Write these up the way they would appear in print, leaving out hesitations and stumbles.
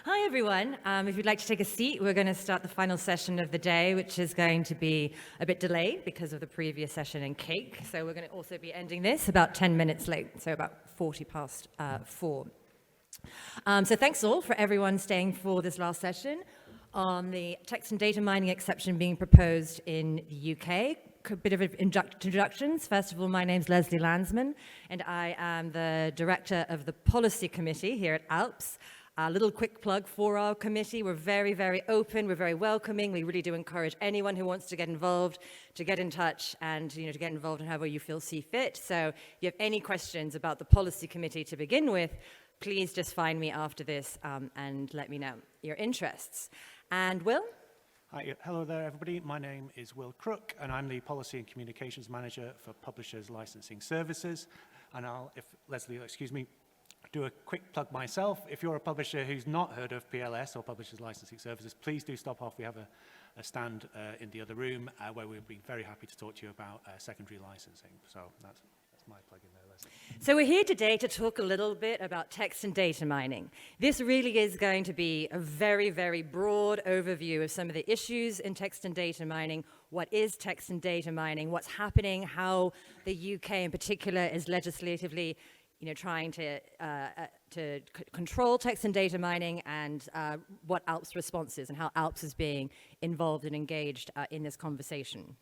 Hi, everyone. If you'd like to take a seat, we're going to start the final session of the day, which is going to be a bit delayed because of the previous session in cake. So we're going to also be ending this about 10 minutes late, so about 40 past 4. So thanks all for everyone staying for this last session on the text and data mining exception being proposed in the UK. A bit of introductions. First of all, my name's Leslie Lansman, and I am the director of the policy committee here at ALPS. A little quick plug for our committee. We're very, very open. We're very welcoming. We really do encourage anyone who wants to get involved to get in touch and to get involved in however you see fit. So if you have any questions about the policy committee to begin with, please just find me after this and let me know your interests. And Will? Hi, hello there, everybody. My name is Will Crook, and I'm the Policy and Communications Manager for Publishers Licensing Services. And I'll, if Leslie will excuse me, do a quick plug myself. If you're a publisher who's not heard of PLS or Publishers Licensing Services, please do stop off. We have a stand in the other room where we'll be very happy to talk to you about secondary licensing. So that's my plug in there, Leslie. So we're here today to talk a little bit about text and data mining. This really is going to be a very, very broad overview of some of the issues in text and data mining. What is text and data mining? What's happening? How the UK in particular is legislatively trying to control text and data mining, and what ALPS' response is and how ALPS is being involved and engaged in this conversation.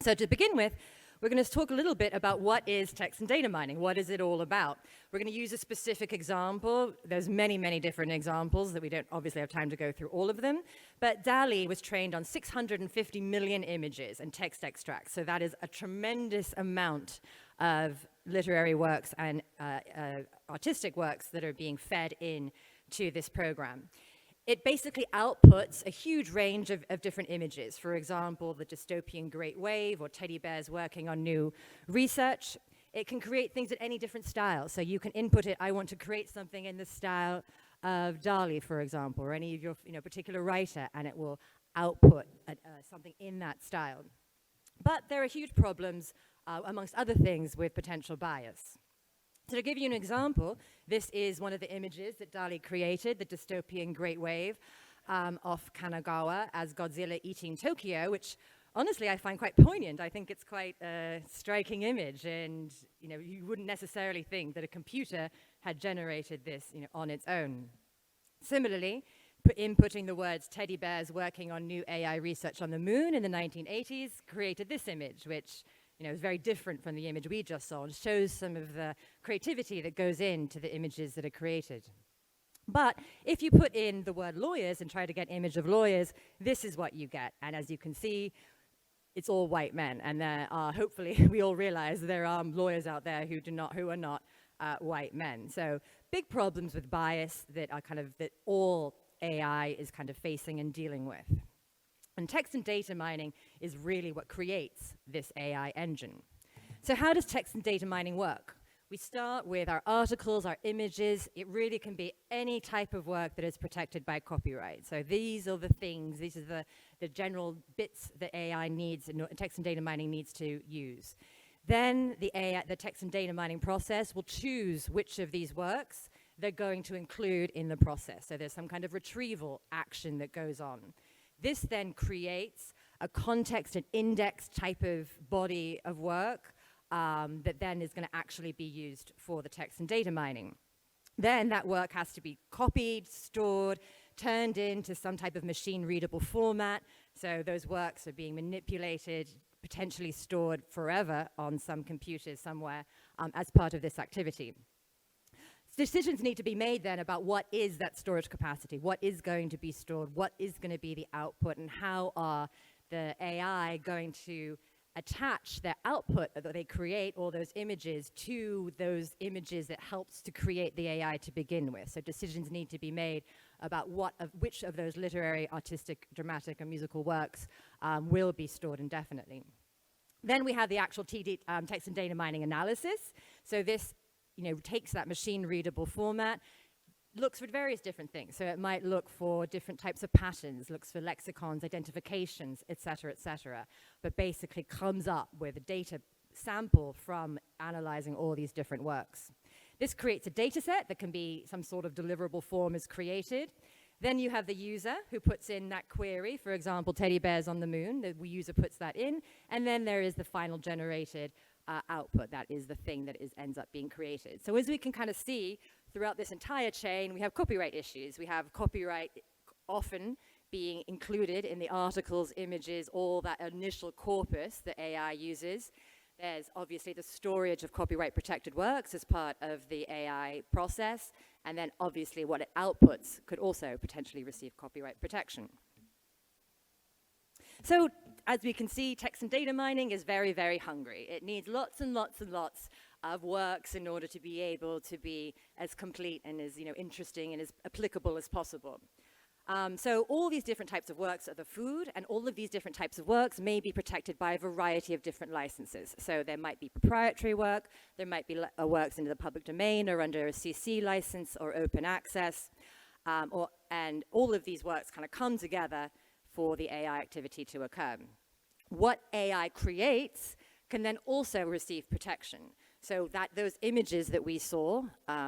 So to begin with, we're going to talk a little bit about what is text and data mining. What is it all about? We're going to use a specific example. There's many, many different examples that we don't obviously have time to go through all of them. But DALL-E was trained on 650 million images and text extracts. So that is a tremendous amount of literary works and artistic works that are being fed in to this program. It basically outputs a huge range of different images. For example, the dystopian great wave or teddy bears working on new research. It can create things in any different style. So you can input it, I want to create something in the style of Dali, for example, or any of your particular writer, and it will output something in that style. But there are huge problems, amongst other things, with potential bias. So to give you an example, this is one of the images that DALL-E created, the dystopian great wave off Kanagawa as Godzilla eating Tokyo, which honestly I find quite poignant. I think it's quite a striking image, and you wouldn't necessarily think that a computer had generated this on its own. Similarly, inputting the words teddy bears working on new AI research on the moon in the 1980s created this image, which is very different from the image we just saw, and shows some of the creativity that goes into the images that are created. But if you put in the word lawyers and try to get an image of lawyers, this is what you get. And as you can see, it's all white men. And there are, hopefully, we all realize there are lawyers out there who are not white men. So big problems with bias that all AI is kind of facing and dealing with. And text and data mining is really what creates this AI engine. So how does text and data mining work? We start with our articles, our images. It really can be any type of work that is protected by copyright. So these are the things, these are the general bits that AI needs, and text and data mining needs to use. Then the text and data mining process will choose which of these works they're going to include in the process. So there's some kind of retrieval action that goes on. This then creates a context and index type of body of work that then is going to actually be used for the text and data mining. Then that work has to be copied, stored, turned into some type of machine-readable format. So those works are being manipulated, potentially stored forever on some computers somewhere as part of this activity. Decisions need to be made then about what is that storage capacity, what is going to be stored, what is going to be the output, and how are the AI going to attach their output that they create, all those images, to those images that helps to create the AI to begin with. So decisions need to be made about which of those literary, artistic, dramatic, and musical works will be stored indefinitely. Then we have the actual text and data mining analysis. So this takes that machine-readable format, looks for various different things. So it might look for different types of patterns, looks for lexicons, identifications, et cetera, but basically comes up with a data sample from analyzing all these different works. This creates a data set that can be some sort of deliverable form is created. Then you have the user who puts in that query, for example, teddy bears on the moon. The user puts that in. And then there is the final generated output. That is the thing that ends up being created. So as we can kind of see throughout this entire chain, we have copyright issues. We have copyright often being included in the articles, images, all that initial corpus that AI uses. There's obviously the storage of copyright protected works as part of the AI process, and then obviously what it outputs could also potentially receive copyright protection. So as we can see, text and data mining is very, very hungry. It needs lots and lots and lots of works in order to be able to be as complete and as interesting and as applicable as possible. So all these different types of works are the food, and all of these different types of works may be protected by a variety of different licenses. So there might be proprietary work, there might be works into the public domain or under a CC license or open access, and all of these works kind of come together for the AI activity to occur. What AI creates can then also receive protection. So that those images that we saw,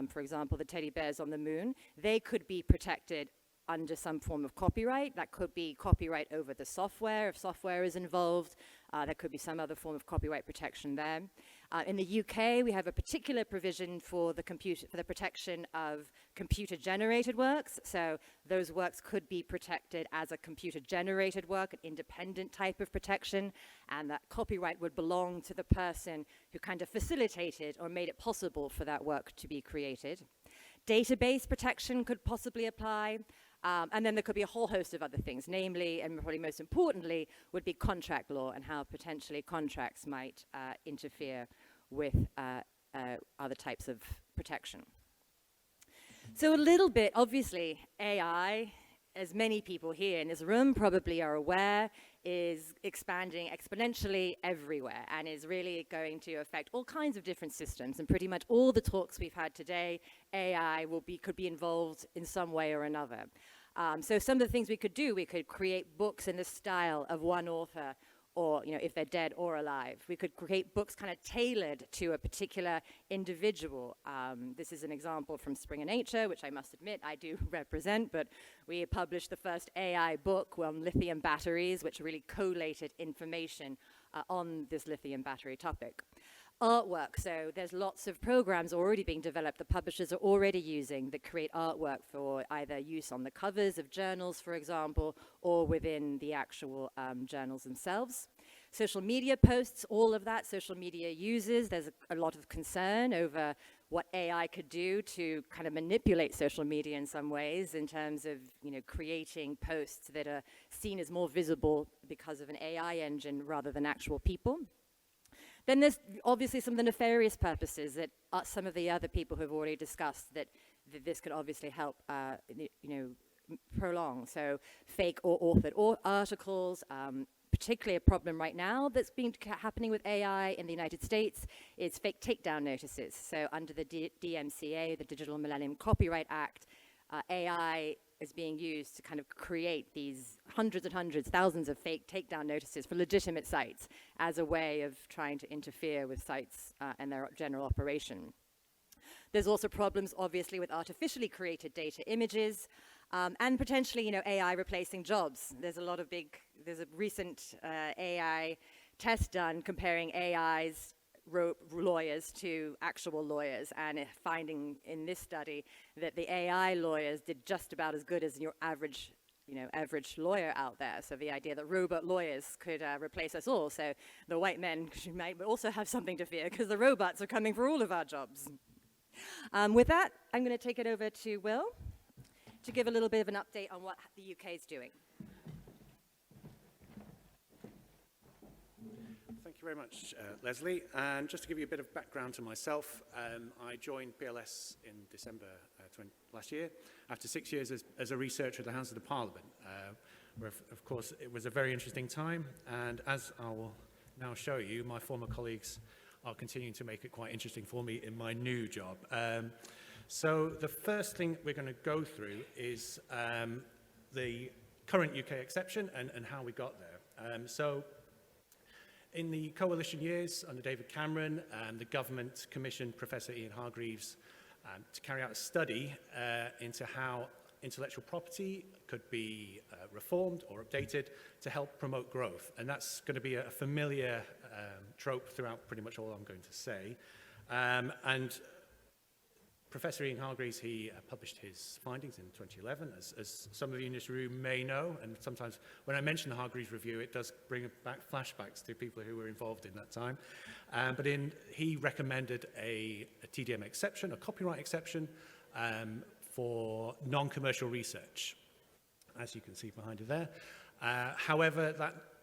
for example, the teddy bears on the moon, they could be protected under some form of copyright. That could be copyright over the software, if software is involved. There could be some other form of copyright protection there. In the UK, we have a particular provision for the protection of computer-generated works. So those works could be protected as a computer-generated work, an independent type of protection, and that copyright would belong to the person who kind of facilitated or made it possible for that work to be created. Database protection could possibly apply. And then there could be a whole host of other things, namely, and probably most importantly, would be contract law and how potentially contracts might interfere with other types of protection. So a little bit, obviously, AI, as many people here in this room probably are aware, is expanding exponentially everywhere and is really going to affect all kinds of different systems. And pretty much all the talks we've had today, AI could be involved in some way or another. So some of the things we could do, we could create books in the style of one author, or if they're dead or alive. We could create books kind of tailored to a particular individual. This is an example from Springer Nature, which I must admit I do represent, but we published the first AI book on lithium batteries, which really collated information on this lithium battery topic. Artwork, so there's lots of programs already being developed that publishers are already using that create artwork for either use on the covers of journals, for example, or within the actual journals themselves. Social media posts, all of that, social media users, there's a lot of concern over what AI could do to kind of manipulate social media in some ways in terms of creating posts that are seen as more visible because of an AI engine rather than actual people. Then there's obviously some of the nefarious purposes that some of the other people who have already discussed that this could obviously help, prolong. So fake or authored articles, particularly a problem right now that's been happening with AI in the United States is fake takedown notices. So under the DMCA, the Digital Millennium Copyright Act, AI is being used to kind of create these hundreds and hundreds, thousands of fake takedown notices for legitimate sites as a way of trying to interfere with sites and their general operation. There's also problems, obviously, with artificially created data images and potentially, AI replacing jobs. There's a recent AI test done comparing AI's lawyers to actual lawyers, and finding in this study that the AI lawyers did just about as good as your average lawyer out there. So the idea that robot lawyers could replace us all. So the white men might also have something to fear because the robots are coming for all of our jobs. With that, I'm going to take it over to Will to give a little bit of an update on what the UK is doing. Thank you very much, Leslie. And just to give you a bit of background to myself, I joined PLS in December last year, after 6 years as a researcher at the House of the Parliament, where, of course, it was a very interesting time. And as I will now show you, my former colleagues are continuing to make it quite interesting for me in my new job. So the first thing we're going to go through is the current UK exception and how we got there. So in the coalition years under David Cameron, the government commissioned Professor Ian Hargreaves to carry out a study into how intellectual property could be reformed or updated to help promote growth. And that's going to be a familiar trope throughout pretty much all I'm going to say. And Professor Ian Hargreaves, he published his findings in 2011, as some of you in this room may know, and sometimes when I mention the Hargreaves Review, it does bring back flashbacks to people who were involved in that time. But he recommended a TDM exception, a copyright exception, for non-commercial research, as you can see behind you there. However,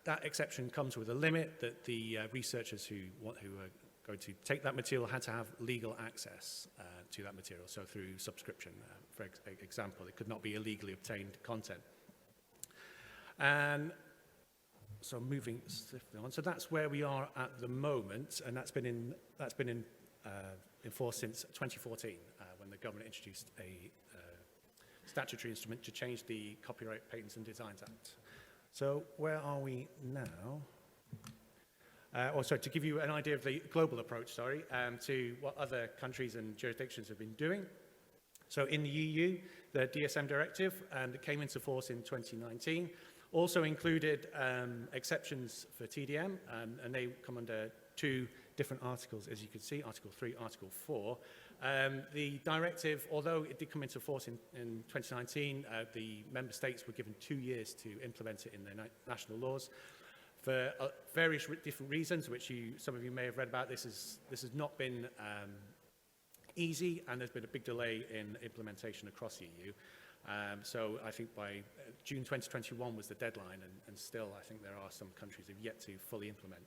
that exception comes with a limit that the researchers who are going to take that material had to have legal access to that material, so through subscription, for example. It could not be illegally obtained content. And so moving on, so that's where we are at the moment, and that's been in force since 2014, when the government introduced a statutory instrument to change the Copyright Patents and Designs Act. So where are we now? To give you an idea of the global approach, to what other countries and jurisdictions have been doing. So in the EU, the DSM directive that came into force in 2019 also included exceptions for TDM, and they come under two different articles, as you can see, Article 3, Article 4. The directive, although it did come into force in 2019, the member states were given 2 years to implement it in their national laws. For various different reasons, which some of you may have read about, this has not been easy, and there's been a big delay in implementation across the EU. So I think by June 2021 was the deadline, and still I think there are some countries who have yet to fully implement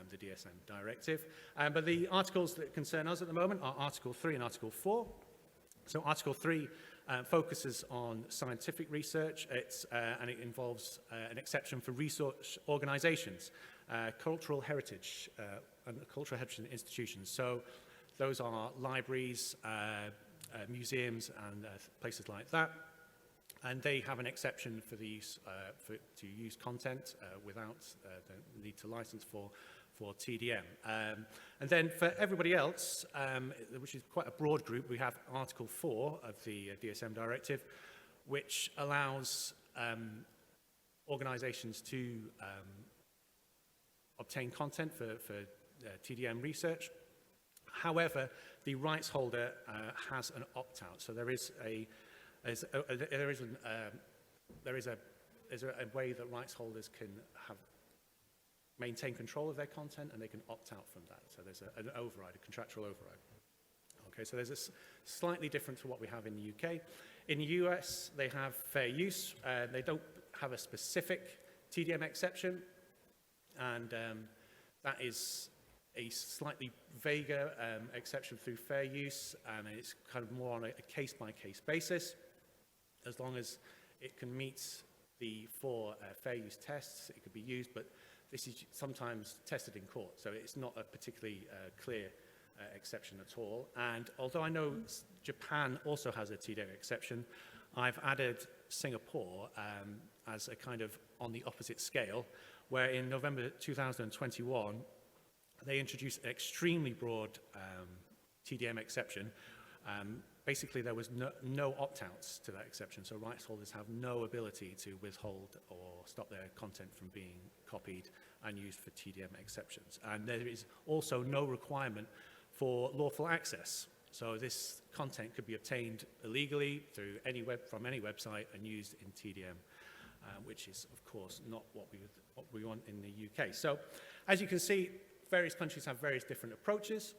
the DSM directive. But the articles that concern us at the moment are Article 3 and Article 4. So Article 3 focuses on scientific research, and it involves an exception for research organizations, cultural heritage and cultural heritage institutions. So those are libraries, museums, and places like that. And they have an exception for the use, to use content without the need to license for TDM. And then for everybody else, which is quite a broad group, we have Article 4 of the DSM directive, which allows organizations to obtain content for TDM research. However, the rights holder has an opt-out. So there is a way that rights holders can maintain control of their content, and they can opt out from that. So there's an override, a contractual override. Okay, so there's a slightly different to what we have in the UK. In the US, they have fair use. They don't have a specific TDM exception, and that is a slightly vaguer exception through fair use, and it's kind of more on a case-by-case basis. As long as it can meet the 4 fair use tests, it could be used, but this is sometimes tested in court, so it's not a particularly clear exception at all. And although I know Japan also has a TDM exception, I've added Singapore as a kind of on the opposite scale, where in November 2021, they introduced an extremely broad TDM exception. Basically, there was no opt-outs to that exception, so rights holders have no ability to withhold or stop their content from being copied and used for TDM exceptions. And there is also no requirement for lawful access. So this content could be obtained illegally from any website and used in TDM, which is, of course, not what we want in the UK. So, as you can see, various countries have various different approaches.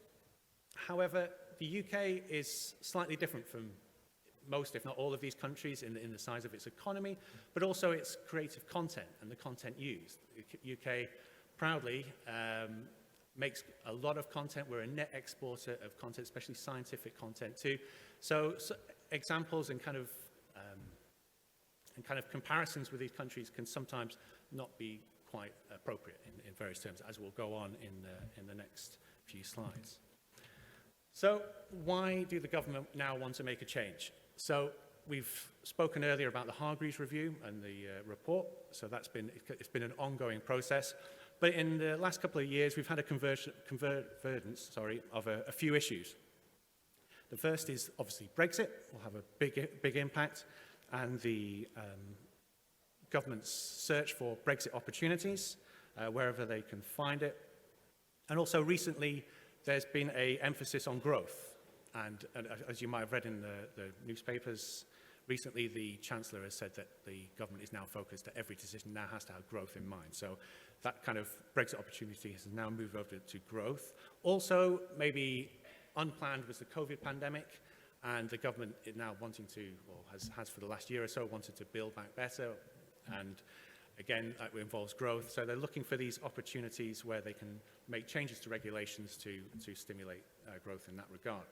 However, the UK is slightly different from most, if not all, of these countries in the size of its economy, but also its creative content and the content used. The UK proudly makes a lot of content. We're a net exporter of content, especially scientific content too. So examples and kind of comparisons with these countries can sometimes not be quite appropriate in various terms, as we'll go on in the next few slides. So why do the government now want to make a change? So we've spoken earlier about the Hargreaves Review and the report. So it's been an ongoing process. But in the last couple of years, we've had a convergence of a few issues. The first is obviously Brexit will have a big impact, and the government's search for Brexit opportunities, wherever they can find it. And also recently, there's been an emphasis on growth. And as you might have read in the newspapers, recently the Chancellor has said that the government is now focused, that every decision now has to have growth in mind. So that kind of Brexit opportunity has now moved over to growth. Also, maybe unplanned was the COVID pandemic, and the government is now wanting to, or has for the last year or so, wanted to build back better. And again, that involves growth. So they're looking for these opportunities where they can make changes to regulations to stimulate growth in that regard.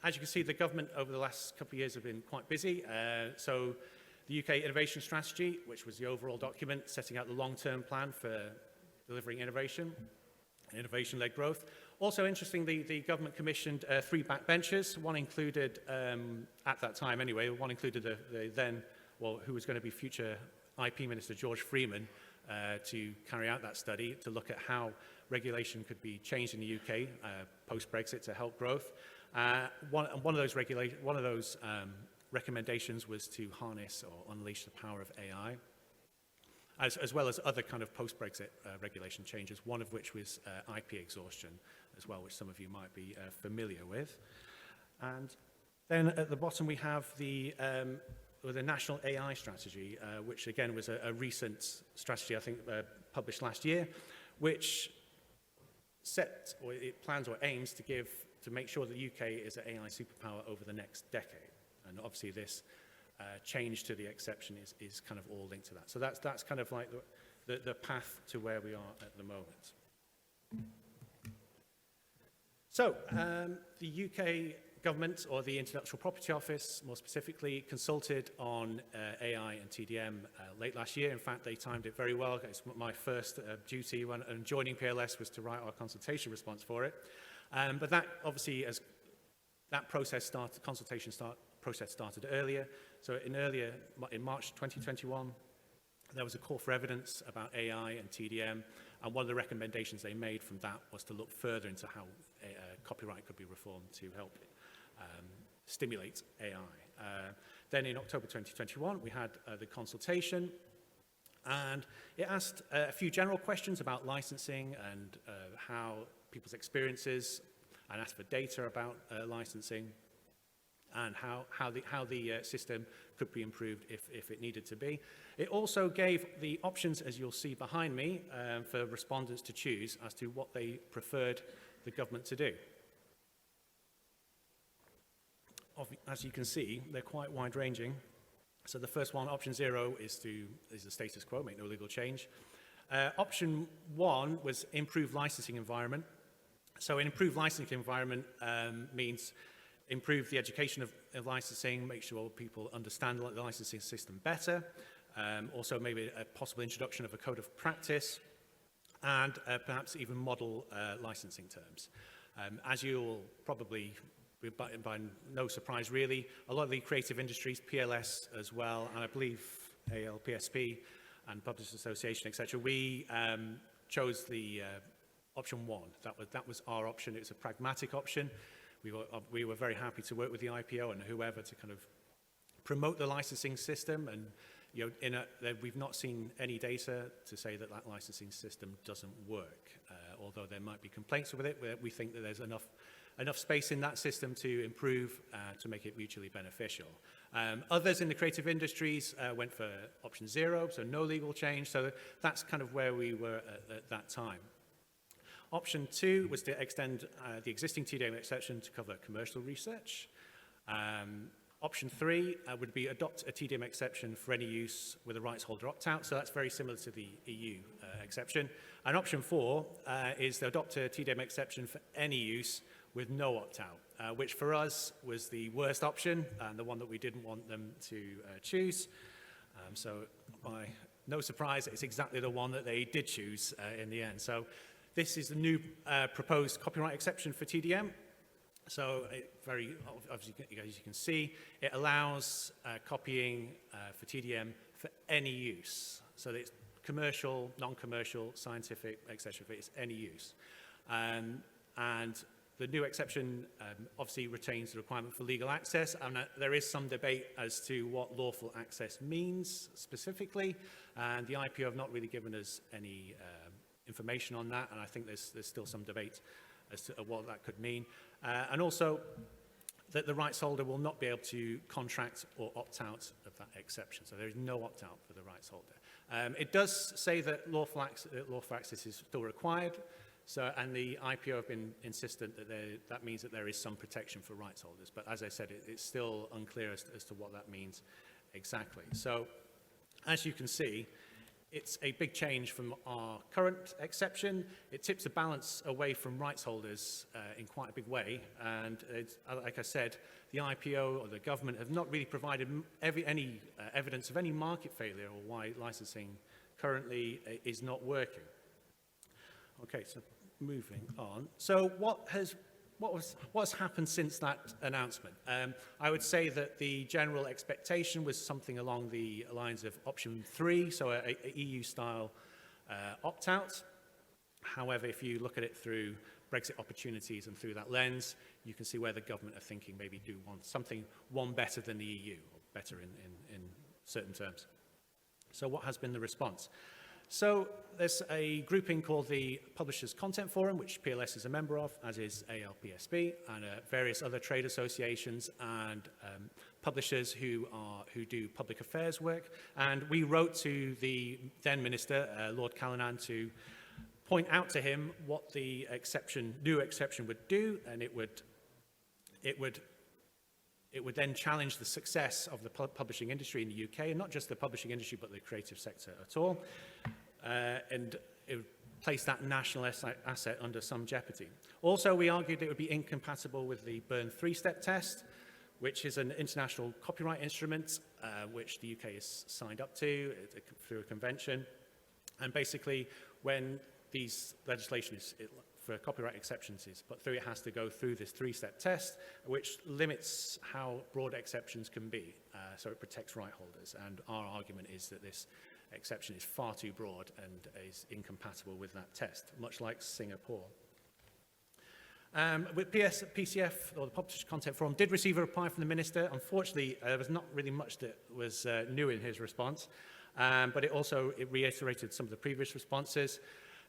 As you can see, the government over the last couple of years have been quite busy. So the UK Innovation Strategy, which was the overall document setting out the long-term plan for delivering innovation and innovation-led growth. Also, interestingly, the government commissioned 3 backbenchers. One included, at that time anyway, one included the then, well, who was going to be future IP Minister George Freeman, to carry out that study to look at how regulation could be changed in the UK post-Brexit to help growth. One of those recommendations was to harness or unleash the power of AI, as well as other kind of post-Brexit regulation changes, one of which was IP exhaustion as well, which some of you might be familiar with. And then at the bottom we have the National AI Strategy, which again was a recent strategy, I think, published last year, which it plans or aims to make sure that the UK is an AI superpower over the next decade. And obviously this change to the exception is kind of all linked to that. So that's kind of like the path to where we are at the moment. So the UK government, or the Intellectual Property Office more specifically, consulted on AI and TDM late last year. In fact, they timed it very well. It's my first duty when joining PLS was to write our consultation response for it. But that obviously, as that process process started earlier. So in March 2021, there was a call for evidence about AI and TDM, and one of the recommendations they made from that was to look further into how copyright could be reformed to help stimulate AI. Then in October 2021, we had the consultation, and it asked a few general questions about licensing and how people's experiences, and asked for data about licensing, and how the system could be improved if it needed to be. It also gave the options, as you'll see behind me, for respondents to choose as to what they preferred the government to do. As you can see, they're quite wide-ranging. So the first one, option 0, is the status quo, make no legal change. Option 1 was improved licensing environment. So an improved licensing environment means improve the education of licensing, make sure people understand the licensing system better. Also maybe a possible introduction of a code of practice, and perhaps even model licensing terms. As you'll probably, by no surprise really, a lot of the creative industries, PLS as well, and I believe ALPSP and Publishers Association, etc., we chose the option 1. That was our option. It was a pragmatic option. We were very happy to work with the IPO and whoever to kind of promote the licensing system, and we've not seen any data to say that licensing system doesn't work. Although there might be complaints with it, we think that there's enough space in that system to improve, to make it mutually beneficial. Others in the creative industries went for option 0, so no legal change. So that's kind of where we were at that time. Option 2 was to extend the existing TDM exception to cover commercial research. Option 3 would be adopt a TDM exception for any use with a rights holder opt-out. So that's very similar to the EU exception. And option 4 is to adopt a TDM exception for any use with no opt-out, which for us was the worst option and the one that we didn't want them to choose. So by no surprise, it's exactly the one that they did choose in the end. So this is the new proposed copyright exception for TDM. So obviously, as you can see, it allows copying for TDM for any use. So it's commercial, non-commercial, scientific, etc. It's any use. And the new exception obviously retains the requirement for legal access, and there is some debate as to what lawful access means specifically, and the IPO have not really given us any information on that, and I think there's still some debate as to what that could mean. And also that the rights holder will not be able to contract or opt out of that exception. So there is no opt out for the rights holder. It does say that lawful access is still required. So, and the IPO have been insistent that that means that there is some protection for rights holders. But as I said, it's still unclear as to what that means exactly. So as you can see, it's a big change from our current exception. It tips the balance away from rights holders in quite a big way. And like I said, the IPO or the government have not really provided any evidence of any market failure or why licensing currently is not working. Okay, so moving on. So what's happened since that announcement? I would say that the general expectation was something along the lines of option 3, so a EU-style opt-out. However, if you look at it through Brexit opportunities and through that lens, you can see where the government are thinking maybe do want something better than the EU, or better in certain terms. So what has been the response? So there's a grouping called the Publishers Content Forum, which PLS is a member of, as is ALPSP, and various other trade associations and publishers who do public affairs work. And we wrote to the then Minister, Lord Callanan, to point out to him what the new exception would do, and it would then challenge the success of the publishing industry in the UK, and not just the publishing industry, but the creative sector at all. And it would place that national asset under some jeopardy. Also, we argued it would be incompatible with the Berne three-step test, which is an international copyright instrument, which the UK is signed up to through a convention. And basically, when these legislation for copyright exceptions is put through, it has to go through this three-step test, which limits how broad exceptions can be. So it protects right holders. And our argument is that this exception is far too broad and is incompatible with that test, much like Singapore. With PCF, or the Publisher Content Forum, did receive a reply from the Minister. Unfortunately, there was not really much that was new in his response, but it reiterated some of the previous responses.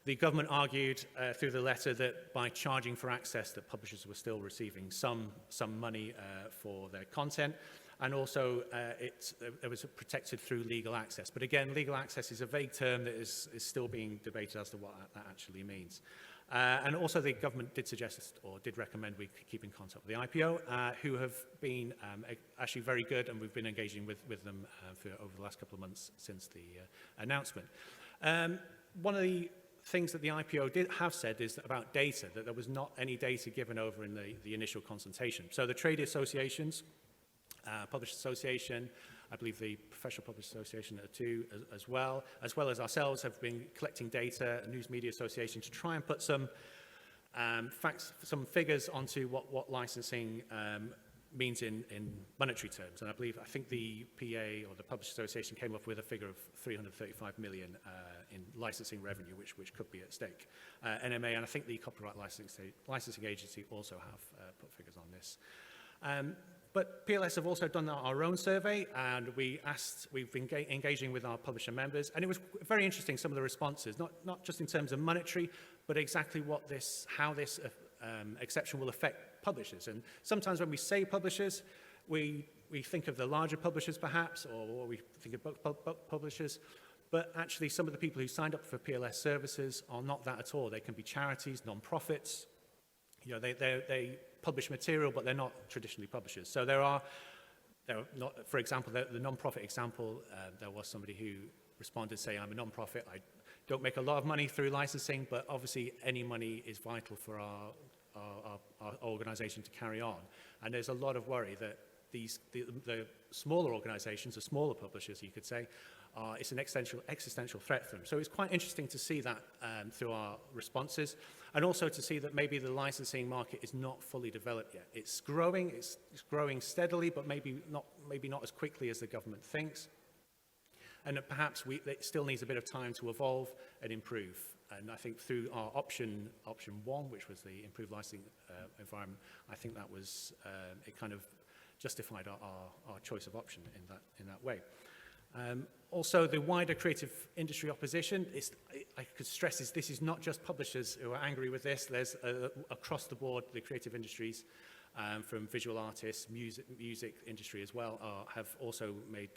The government argued through the letter that by charging for access, that publishers were still receiving some money for their content, and also it was protected through legal access. But again, legal access is a vague term that is still being debated as to what that actually means. And also the government did suggest or did recommend we keep in contact with the IPO, who have been actually very good, and we've been engaging with them over the last couple of months since the announcement. One of the things that the IPO did have said is about data, that there was not any data given over in the initial consultation. So the trade associations, Publishers Association, I believe the Professional Publishers Association too, as well as ourselves, have been collecting data, News Media Association, to try and put some facts, some figures onto what licensing means in monetary terms. And I think the PA, or the Publishers Association, came up with a figure of 335 million in licensing revenue, which could be at stake. NMA, and I think the Copyright Licensing Agency also have put figures on this. But PLS have also done our own survey, and we've been engaging with our publisher members, and it was very interesting, some of the responses, not just in terms of monetary, but exactly how this exception will affect publishers. And sometimes when we say publishers, we think of the larger publishers perhaps, or we think of book publishers, but actually some of the people who signed up for PLS services are not that at all. They can be charities, non-profits. You know, they publish material, but they're not traditionally publishers. So there are not, for example, the non-profit example, there was somebody who responded saying, I'm a non-profit, I don't make a lot of money through licensing, but obviously any money is vital for our organization to carry on. And there's a lot of worry that the smaller organizations, the smaller publishers, you could say, it's an existential threat for them. So it's quite interesting to see that through our responses, and also to see that maybe the licensing market is not fully developed yet. It's growing steadily, but maybe not as quickly as the government thinks. And that perhaps it still needs a bit of time to evolve and improve. And I think through our option 1, which was the improved licensing environment, I think that was, it kind of justified our choice of option in that way. Also, the wider creative industry opposition, I could stress this is not just publishers who are angry with this. There's across the board, the creative industries, from visual artists, music industry as well, have also made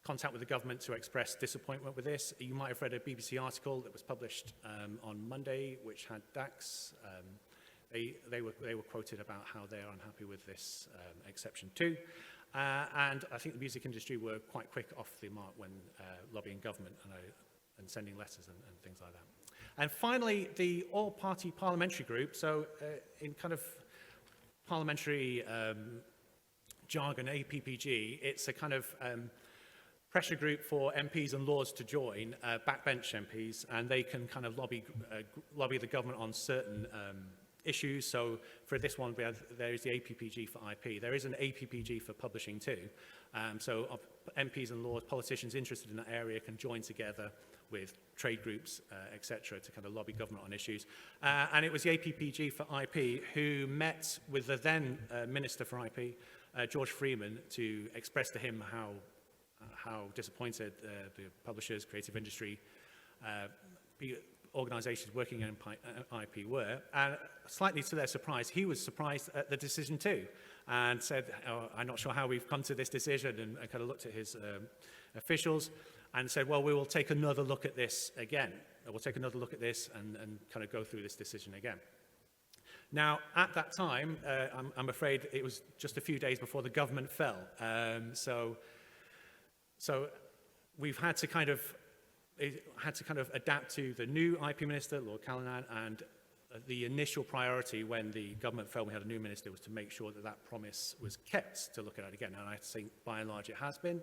contact with the government to express disappointment with this. You might have read a BBC article that was published on Monday, which had DAX. They were quoted about how they are unhappy with this exception too. And I think the music industry were quite quick off the mark when lobbying government and sending letters and things like that. And finally, the all-party parliamentary group. So in kind of parliamentary jargon, APPG, it's a kind of pressure group for MPs and Lords to join, backbench MPs, and they can kind of lobby the government on certain issues. So for this one, there is the APPG for IP. There is an APPG for publishing too. So MPs and Lords, politicians interested in that area can join together with trade groups, etc., to kind of lobby government on issues. And it was the APPG for IP who met with the then Minister for IP, George Freeman, to express to him how disappointed the publishers, creative industry, organisations working in IP were. And slightly to their surprise, he was surprised at the decision too, and said, I'm not sure how we've come to this decision, and kind of looked at his officials and said, well, we will take another look at this again. We'll take another look at this and kind of go through this decision again. Now, at that time, I'm afraid it was just a few days before the government fell. So we've had to kind of adapt to the new IP minister, Lord Callanan, and the initial priority when the government fell, we had a new minister, was to make sure that that promise was kept to look at it again. And I think by and large it has been.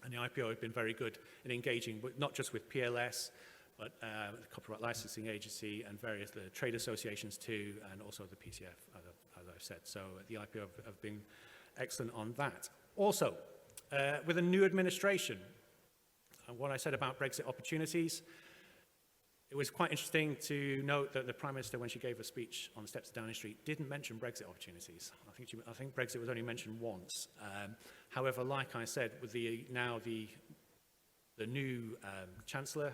And the IPO have been very good in engaging, not just with PLS, but the Copyright Licensing Agency and various the trade associations too, and also the PCF, as I've said. So the IPO have been excellent on that. Also, with a new administration, and what I said about Brexit opportunities, it was quite interesting to note that the Prime Minister, when she gave a speech on the steps of Downing Street, didn't mention Brexit opportunities. I think Brexit was only mentioned once. However, like I said, with the new Chancellor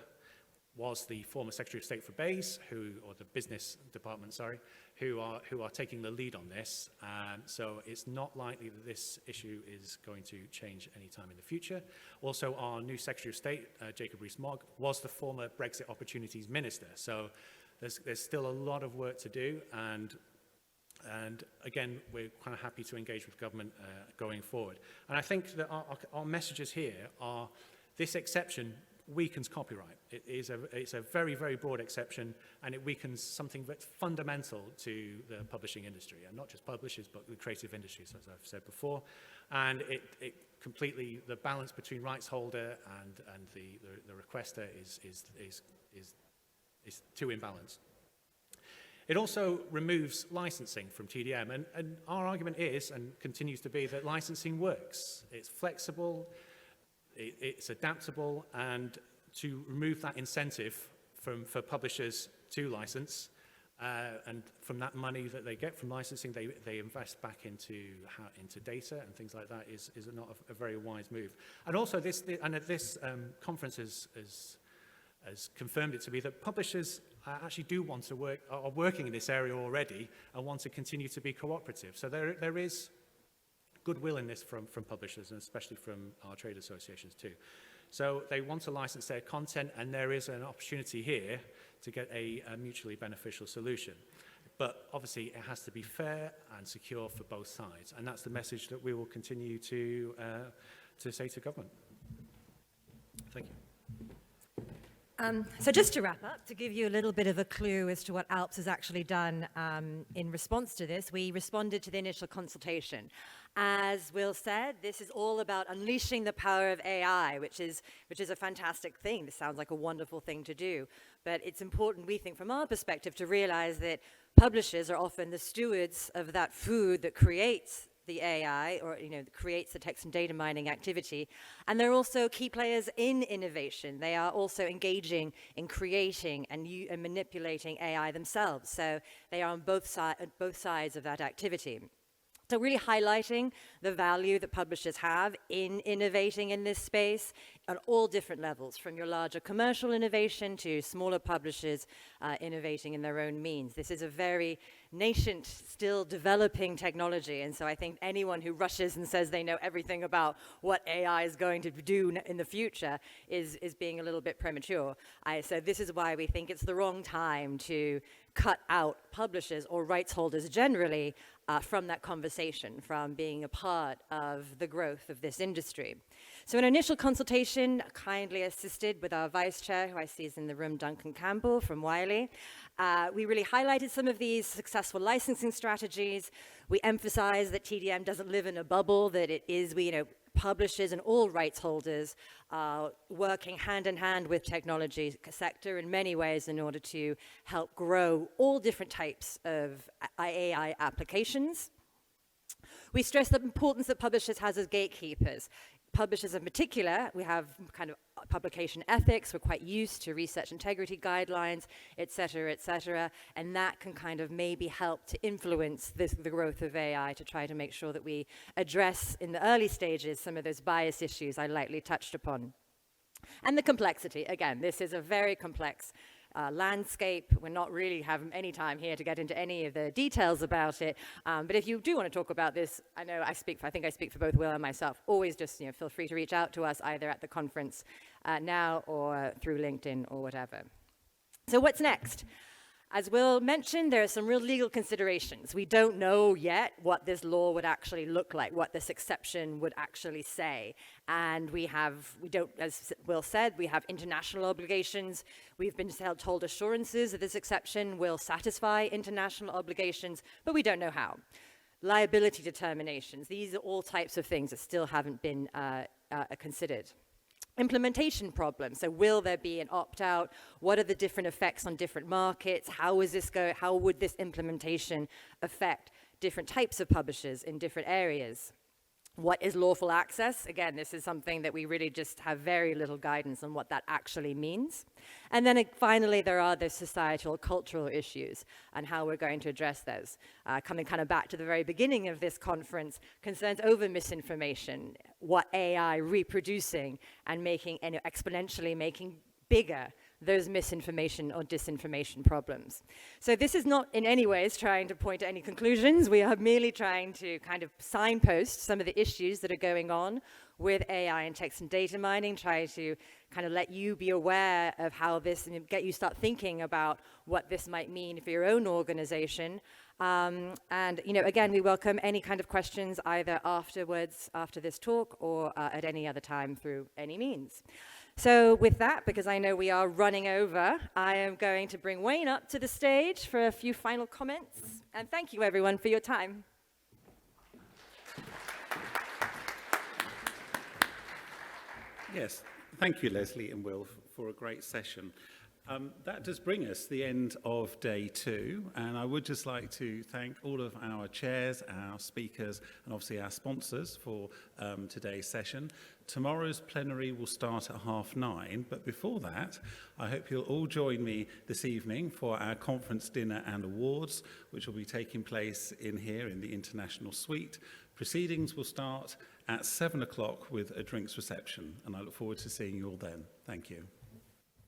was the former Secretary of State for BEIS, or the Business Department, sorry, who are taking the lead on this. So it's not likely that this issue is going to change anytime in the future. Also, our new Secretary of State, Jacob Rees-Mogg, was the former Brexit Opportunities Minister. So there's still a lot of work to do, and again, we're kind of happy to engage with government going forward. And I think that our messages here are this exception weakens copyright. It's a very, very broad exception, and it weakens something that's fundamental to the publishing industry, and not just publishers, but the creative industries, as I've said before. And it completely, the balance between rights holder and the requester is too imbalanced. It also removes licensing from TDM, and our argument is, and continues to be, that licensing works. It's flexible, it's adaptable, and to remove that incentive for publishers to license, and from that money that they get from licensing, they invest back into data and things like that is not a very wise move. And also this conference has confirmed it to be that publishers actually do want to work, are working in this area already, and want to continue to be cooperative. So there is goodwill in this from publishers, and especially from our trade associations too. So they want to license their content, and there is an opportunity here to get a mutually beneficial solution. But obviously it has to be fair and secure for both sides, and that's the message that we will continue to say to government. Thank you. So just to wrap up, to give you a little bit of a clue as to what ALPS has actually done in response to this, we responded to the initial consultation. As Will said, this is all about unleashing the power of AI, which is a fantastic thing. This sounds like a wonderful thing to do. But it's important, we think, from our perspective, to realize that publishers are often the stewards of that food that creates the AI, or creates the text and data mining activity, and they're also key players in innovation. They are also engaging in creating and manipulating AI themselves. So they are on both sides of that activity. So really highlighting the value that publishers have in innovating in this space on all different levels, from your larger commercial innovation to smaller publishers innovating in their own means. This is a very nascent, still developing technology, and so I think anyone who rushes and says they know everything about what AI is going to do in the future is being a little bit premature. So this is why we think it's the wrong time to cut out publishers or rights holders generally from that conversation, from being a part of the growth of this industry. So an initial consultation, kindly assisted with our vice chair, who I see is in the room, Duncan Campbell from Wiley, we really highlighted some of these successful licensing strategies. We emphasized that TDM doesn't live in a bubble, that it is, publishers and all rights holders are working hand in hand with technology sector in many ways in order to help grow all different types of AI applications. We stress the importance that publishers has as gatekeepers. Publishers in particular, we have kind of publication ethics, we're quite used to research integrity guidelines, et cetera, and that can kind of maybe help to influence the growth of AI to try to make sure that we address in the early stages some of those bias issues I lightly touched upon. And the complexity, again, this is a very complex landscape. We're not really having any time here to get into any of the details about it, but if you do want to talk about this, I know I think I speak for both Will and myself, always just feel free to reach out to us either at the conference now or through LinkedIn or whatever. So what's next? As Will mentioned, there are some real legal considerations. We don't know yet what this law would actually look like, what this exception would actually say. And we don't, as Will said, we have international obligations. We've been told assurances that this exception will satisfy international obligations, but we don't know how. Liability determinations, these are all types of things that still haven't been considered. Implementation problems. So will there be an opt-out? What are the different effects on different markets? How would this implementation affect different types of publishers in different areas? What is lawful access? Again, this is something that we really just have very little guidance on what that actually means. And then finally, there are the societal, cultural issues and how we're going to address those. Coming kind of back to the very beginning of this conference, concerns over misinformation, what AI reproducing and exponentially making bigger those misinformation or disinformation problems. So this is not in any ways trying to point to any conclusions. We are merely trying to kind of signpost some of the issues that are going on with AI and text and data mining, try to kind of let you be aware of how this, and get you start thinking about what this might mean for your own organization. And again, we welcome any kind of questions either afterwards, after this talk, or at any other time through any means. So with that, because I know we are running over, I am going to bring Wayne up to the stage for a few final comments. And thank you, everyone, for your time. Yes, thank you, Leslie and Will, for a great session. That does bring us to the end of day 2, and I would just like to thank all of our chairs, our speakers, and obviously our sponsors for today's session. Tomorrow's plenary will start at 9:30, but before that, I hope you'll all join me this evening for our conference dinner and awards, which will be taking place in here in the International Suite. Proceedings will start at 7 o'clock with a drinks reception, and I look forward to seeing you all then. Thank you.